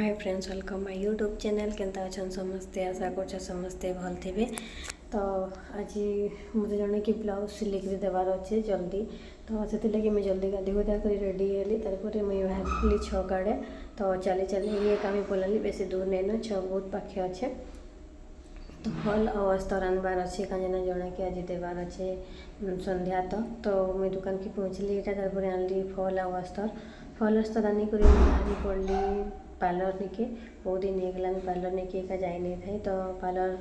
Hi friends, welcome my YouTube channel. केनता अच्छा समस्ते, आशा कर समस्ते भल थे। तो आज मुझे जन कि ब्लाउज सिलेक देवार अच्छे जल्दी, तो से लगे मुझे जल्दी गाधी गुधा कर रेडी हेली। तारपर मुझे बाहरी छक आड़े, तो चली चली ये काम पलाली। बेसी दूर नहीं न, छक बहुत पाखे अच्छे। तो फल और अस्तर आनबार अच्छे कहीं जना कि आज देवार अच्छे संध्या। तो मुझे दुकान की पहुँचली यहाँ। तारपर आनली फल और अस्तर आनिक बाहरी पड़ली पार्लर निके। बहुत दिन होगला पार्लर निके एका जाए नहीं था, तो पार्लर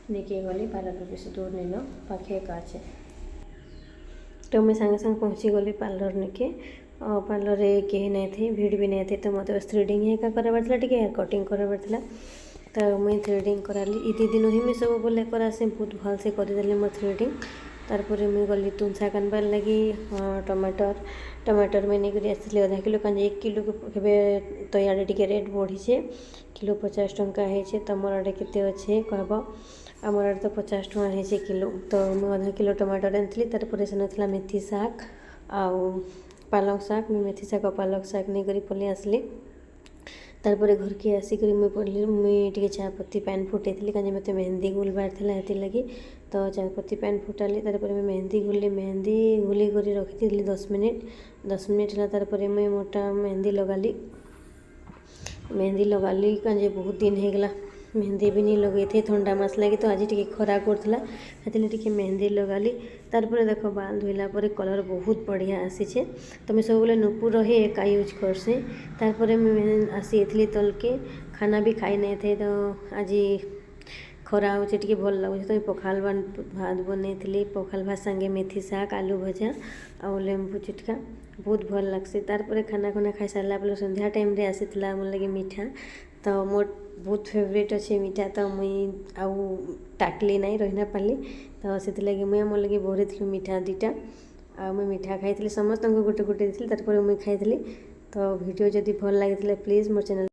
निके गली। पार्लर बेसी दूर नहीं न, पाखे एका अच्छे। तो मैं संगे संगे पहुँची गली पार्लर निके। पार्लर रे कहीं नहीं थे, भीड़ भी नहीं थे। तो मत बस थ्रेडिंग ही एका कराबार था, टिके हेयर कटिंग कराबार था। तो मुई थ्रेडिंग कराली। इति दिन ही मुझे सब बोले करासे, बहुत भल से करदेली मोर थ्रेडिंग। तारपर मुझे गली तुनसा कानबार लगी। टमाटर में नहीं आसली आधा किलो, कहीं 1 किलो के तो इे टे रेट बढ़ी किलो 50 टंका है। तुमर आड़े के अच्छे कहब? आमर आड़े तो 50 टंका है किलो। तो मुझे आधा किलो टमाटर आनी। तारपर से नाला मेथी शाग आउ पालक शाग। मुझे मेथी शाग और पालक शाग नहीं कर पलि आसली। तारपर घर के आसिक मुझे पढ़ी। मुझे चाय पत्ती पैन फुटे कहीं मत मेहंदी गुलबार थी लगी। तो चाय पत्ती पैन फुटाली। तारपर मेहंदी गुली कर रखी 10 मिनिट है। तारपर मुझे मोटा मेहंदी लगाली कहीं बहुत दिन होगला मेहंदी भी नहीं लगे थे। ठंडा मास लगे, तो आज टी खरा करला टी मेहंदी लगाली। तारपर देख बाल धोला कलर बहुत बढ़िया आसी। तो मैं सब नुपुर ही एका यूज करसी। तारपर मैं आसी तल के खाना भी खाई नहीं थे। तो आज खरा हो भल लगे। तो पखाल भात बनई। पखाल भात संगे मेथी शाग, आलू भजा और लेंबू चिटका बहुत भल लगसी। तारपर खाना खाई सारा संध्या टाइम रे आसीला मोर लगे मीठा। तो मोर बहुत फेवरेट अच्छे मीठा। तो मुई आउ टाकली नहीं रही पाली। तो से लगे मुझे मोर लगे भरी थी मीठा 2टा। मुझे मीठा खाई समस्त गोटे गोटे दी। तारपर मुझे खाई। तो वीडियो जदि भल लगी प्लीज मोर चैनल